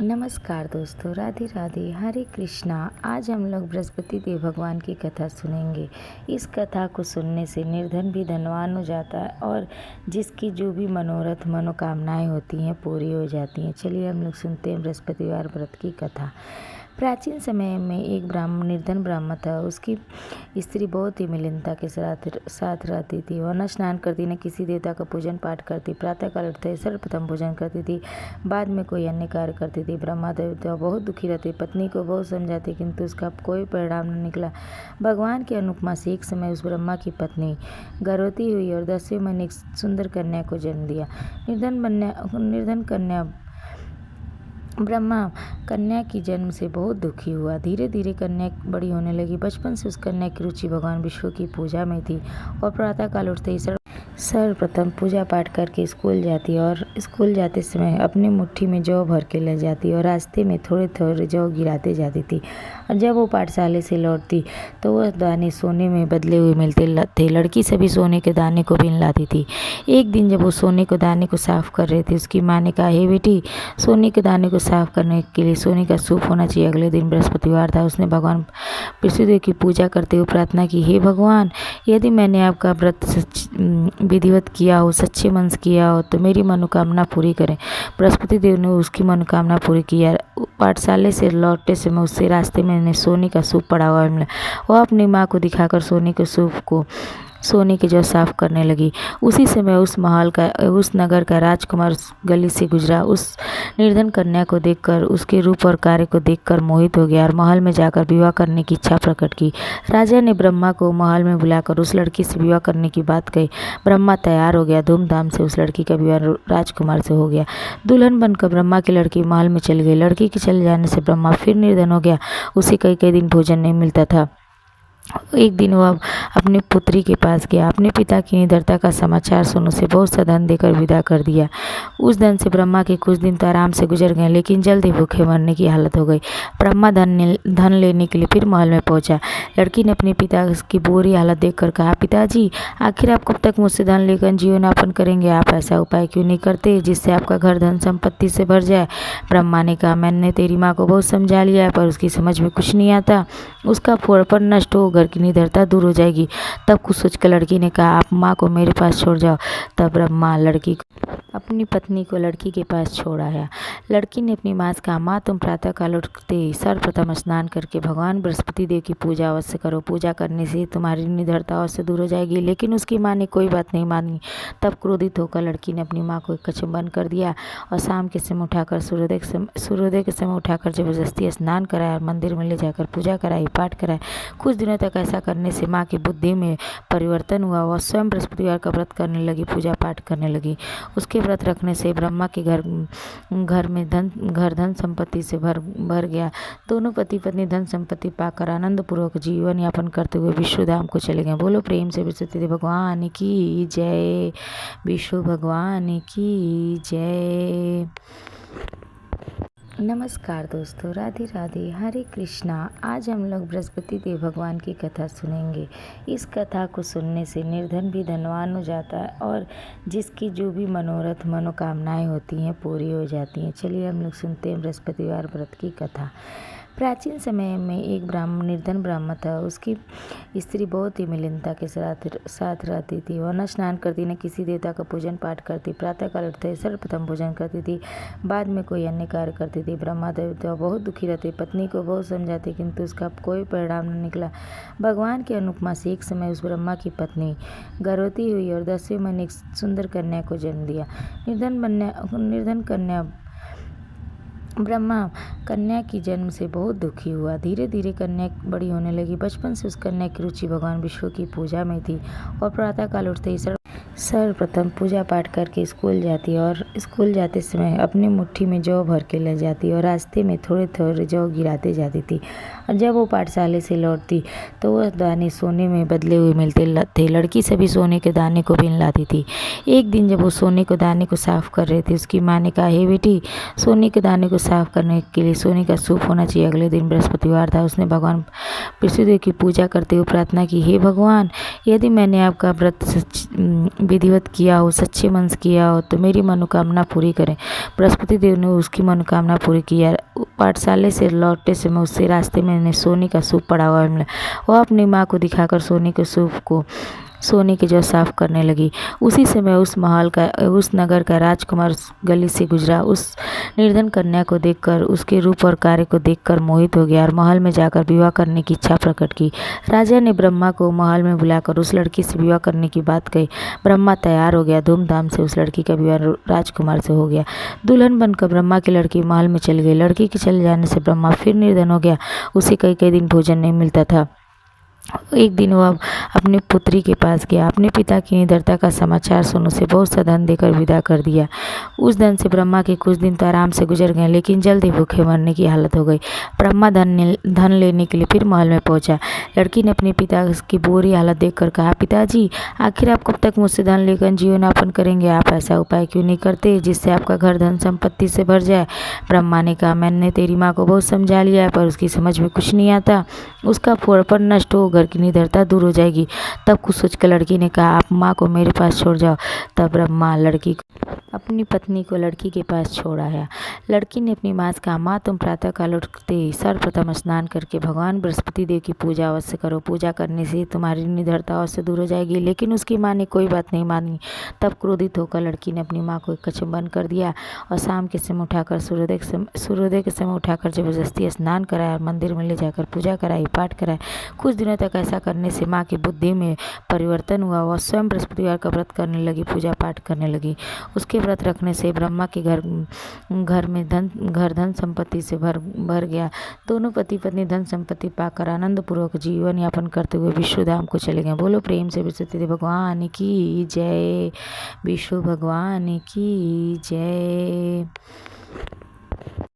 नमस्कार दोस्तों, राधे राधे, हरे कृष्णा। आज हम लोग बृहस्पति देव भगवान की कथा सुनेंगे। इस कथा को सुनने से निर्धन भी धनवान हो जाता है और जिसकी जो भी मनोरथ मनोकामनाएं होती हैं पूरी हो जाती हैं। चलिए हम लोग सुनते हैं बृहस्पतिवार व्रत की कथा। प्राचीन समय में एक निर्धन ब्राह्मण था। उसकी स्त्री बहुत ही मिलिनता के साथ रहती थी। वह न स्नान करती, न किसी देवता का पूजन पाठ करती। प्रातःकाल उठते सर्वप्रथम भोजन करती थी, बाद में कोई अन्य कार्य करती थी। ब्रह्मा देवता बहुत दुखी रहते, पत्नी को बहुत समझाते, किंतु उसका कोई परिणाम न निकला। भगवान की अनुपमा से एक समय उस ब्रह्मा की पत्नी गर्भवती हुई और 10वें महीने एक सुंदर कन्या को जन्म दिया। निर्धन कन्या ब्रह्मा कन्या की जन्म से बहुत दुखी हुआ। धीरे धीरे कन्या बड़ी होने लगी। बचपन से उस कन्या की रुचि भगवान विष्णु की पूजा में थी और प्रातःकाल उठते ही सर्वप्रथम पूजा पाठ करके स्कूल जाती और स्कूल जाते समय अपनी मुट्ठी में जौ भर के ले जाती और रास्ते में थोड़े थोड़े जौ गिराते जाती थी। और जब वो पाठशाले से लौटती तो वह दाने सोने में बदले हुए मिलते थे। लड़की सभी सोने के दाने को बीन लाती थी। एक दिन जब वो सोने के दाने को साफ कर रहे थे, उसकी माँ ने कहा, हे बेटी, सोने के दाने को साफ करने के लिए सोने का सूप होना चाहिए। अगले दिन बृहस्पतिवार था। उसने भगवान विष्णुदेव की पूजा करते हुए प्रार्थना की, हे भगवान, यदि मैंने आपका व्रत विधिवत किया हो, सच्चे मन से किया हो, तो मेरी मनोकामना पूरी करें। बृहस्पति देव ने उसकी मनोकामना पूरी किया। पाठशाले से लौटते समय उससे रास्ते में सोने का सूप पड़ा हुआ मिला। वह अपनी माँ को दिखाकर सोने के सूप को सोने के जौ साफ करने लगी। उसी समय उस नगर का राजकुमार गली से गुजरा। उस निर्धन कन्या को देखकर, उसके रूप और कार्य को देखकर मोहित हो गया और महल में जाकर विवाह करने की इच्छा प्रकट की। राजा ने ब्रह्मा को महल में बुलाकर उस लड़की से विवाह करने की बात कही। ब्रह्मा तैयार हो गया। धूमधाम से उस लड़की का विवाह राजकुमार से हो गया। दुल्हन बनकर ब्रह्मा की लड़की महल में चली गई। लड़की के चले जाने से ब्रह्मा फिर निर्धन हो गया। उसे कई कई दिन भोजन नहीं मिलता था। एक दिन वह अपनी पुत्री के पास गया। अपने पिता की निधनता का समाचार सुन उसे बहुत सा धन देकर विदा कर दिया। उस धन से ब्रह्मा के कुछ दिन तो आराम से गुजर गए, लेकिन जल्द ही भूखे मरने की हालत हो गई। ब्रह्मा धन लेने के लिए फिर महल में पहुंचा। लड़की ने अपने पिता की बुरी हालत देखकर कहा, पिताजी, आखिर आप कब तक मुझसे धन लेकर जीवनयापन करेंगे? आप ऐसा उपाय क्यों नहीं करते जिससे आपका घर धन संपत्ति से भर जाए? ब्रह्मा ने कहा, मैंने तेरी माँ को बहुत समझा लिया है, पर उसकी समझ में कुछ नहीं आता। उसका फौरपन नष्ट हो, घर की निडरता दूर हो जाएगी। तब कुछ सोचकर लड़की ने कहा, आप माँ को मेरे पास छोड़ जाओ। तब ब्रह्मा अपनी पत्नी को लड़की के पास छोड़ आया। लड़की ने अपनी माँ से कहा, माँ, तुम प्रातःकाल उठते ही सर्वप्रथम स्नान करके भगवान बृहस्पति देव की पूजा अवश्य करो। पूजा करने से तुम्हारी निडरता अवश्य दूर हो जाएगी। लेकिन उसकी माँ ने कोई बात नहीं मानी। तब क्रोधित होकर लड़की ने अपनी माँ को एक कक्ष में बंद कर दिया और शाम के समय उठाकर सूर्योदय के समय उठाकर जबरदस्ती स्नान कराया और मंदिर में ले जाकर पूजा कराई, पाठ कराया। कुछ दिनों तक ऐसा करने से माँ की बुद्धि में परिवर्तन हुआ। वह स्वयं बृहस्पतिवार का व्रत करने लगी, पूजा पाठ करने लगी। उसके व्रत रखने से ब्रह्मा के घर में धन संपत्ति से भर गया। दोनों पति पत्नी धन संपत्ति पाकर आनंद पूर्वक जीवन यापन करते हुए विष्णु धाम को चले गए। बोलो प्रेम से बृहस्पति देव भगवान की जय, विष्णु भगवान की जय। नमस्कार दोस्तों, राधे राधे, हरे कृष्णा। आज हम लोग बृहस्पति देव भगवान की कथा सुनेंगे। इस कथा को सुनने से निर्धन भी धनवान हो जाता है और जिसकी जो भी मनोरथ मनोकामनाएं होती हैं पूरी हो जाती हैं। चलिए हम लोग सुनते हैं बृहस्पतिवार व्रत की कथा। प्राचीन समय में एक निर्धन ब्राह्मण था। उसकी स्त्री बहुत ही मिलिनता के साथ रहती थी। वह न स्नान करती, न किसी देवता का पूजन पाठ करती। प्रातःकाल उठते सर्वप्रथम भोजन करती थी, बाद में कोई अन्य कार्य करती थी। ब्रह्मा देवता बहुत दुखी रहते, पत्नी को बहुत समझाते, किंतु उसका कोई परिणाम न निकला। भगवान की अनुपमा से एक समय उस ब्रह्मा की पत्नी गर्भवती हुई और 10वें महीने एक सुंदर कन्या को जन्म दिया। निर्धन कन्या ब्रह्मा कन्या की जन्म से बहुत दुखी हुआ। धीरे धीरे कन्या बड़ी होने लगी। बचपन से उस कन्या की रुचि भगवान विष्णु की पूजा में थी और प्रातःकाल उठते ही सर्वप्रथम पूजा पाठ करके स्कूल जाती और स्कूल जाते समय अपनी मुट्ठी में जौ भर के ले जाती और रास्ते में थोड़े थोड़े जौ गिराते जाती थी। और जब वो पाठशाले से लौटती तो वह दाने सोने में बदले हुए मिलते थे। लड़की सभी सोने के दाने को बीन लाती थी। एक दिन जब वो सोने के दाने को साफ कर रहे थे, उसकी माँ ने कहा, हे बेटी, सोने के दाने को साफ करने के लिए सोने का सूप होना चाहिए। अगले दिन बृहस्पतिवार था। उसने भगवान विष्णुदेव की पूजा करते हुए प्रार्थना की, हे भगवान, यदि मैंने आपका व्रत विधिवत किया हो, सच्चे मन से किया हो तो मेरी मनोकामना पूरी करें। बृहस्पति देव ने उसकी मनोकामना पूरी किया। पाठशाले से लौटते समय उससे रास्ते में उन्हें सोने का सूप पड़ा हुआ मिला। वह अपनी माँ को दिखाकर सोने के जो साफ करने लगी। उसी समय उस नगर का राजकुमार उस गली से गुजरा। उस निर्धन कन्या को देखकर, उसके रूप और कार्य को देखकर मोहित हो गया और महल में जाकर विवाह करने की इच्छा प्रकट की। राजा ने ब्रह्मा को महल में बुलाकर उस लड़की से विवाह करने की बात कही। ब्रह्मा तैयार हो गया। धूमधाम से उस लड़की का विवाह राजकुमार से हो गया। दुल्हन बनकर ब्रह्मा की लड़की महल में चली गई। लड़की के चले जाने से ब्रह्मा फिर निर्धन हो गया। उसे कई कई दिन भोजन नहीं मिलता था। एक दिन वह अपनी पुत्री के पास गया। अपने पिता की निडरता का समाचार सुन उसे बहुत सा धन देकर विदा कर दिया। उस धन से ब्रह्मा के कुछ दिन तो आराम से गुजर गए, लेकिन जल्द ही भूखे मरने की हालत हो गई। ब्रह्मा धन लेने के लिए फिर महल में पहुंचा। लड़की ने अपने पिता की बुरी हालत देखकर कहा, पिताजी, आखिर आप कब तक मुझसे धन लेकर जीवनयापन करेंगे? आप ऐसा उपाय क्यों नहीं करते जिससे आपका घर धन संपत्ति से भर जाए? ब्रह्मा ने कहा, मैंने तेरी माँ को बहुत समझा लिया है, पर उसकी समझ में कुछ नहीं आता। उसका फूहड़पन नष्ट हो, घर की निडरता दूर हो जाएगी। तब कुछ सोचकर लड़की ने कहा, आप माँ को मेरे पास छोड़ जाओ। तब ब्रह्मा अपनी पत्नी को लड़की के पास छोड़ आया। लड़की ने अपनी माँ से कहा, माँ, तुम प्रातःकाल उठते ही सर्वप्रथम स्नान करके भगवान बृहस्पति देव की पूजा अवश्य करो। पूजा करने से तुम्हारी निडरता अवश्य दूर हो जाएगी। लेकिन उसकी माँ ने कोई बात नहीं मानी। तब क्रोधित होकर लड़की ने अपनी माँ को एक कक्ष में बंद कर दिया और शाम के समय उठाकर सूर्योदय के समय उठाकर जबरदस्ती स्नान कराया और मंदिर में ले जाकर पूजा कराई, पाठ कराया। कुछ दिनों तक ऐसा करने से माँ की बुद्धि में परिवर्तन हुआ। वह स्वयं बृहस्पतिवार का व्रत करने लगी, पूजा पाठ करने लगी। उसके व्रत रखने से ब्रह्मा के घर में धन संपत्ति से भर गया। दोनों पति पत्नी धन संपत्ति पाकर आनंद पूर्वक जीवन यापन करते हुए विष्णुधाम को चले गए। बोलो प्रेम से बृहस्पति देव भगवान की जय। विष्णु भगवान की जय।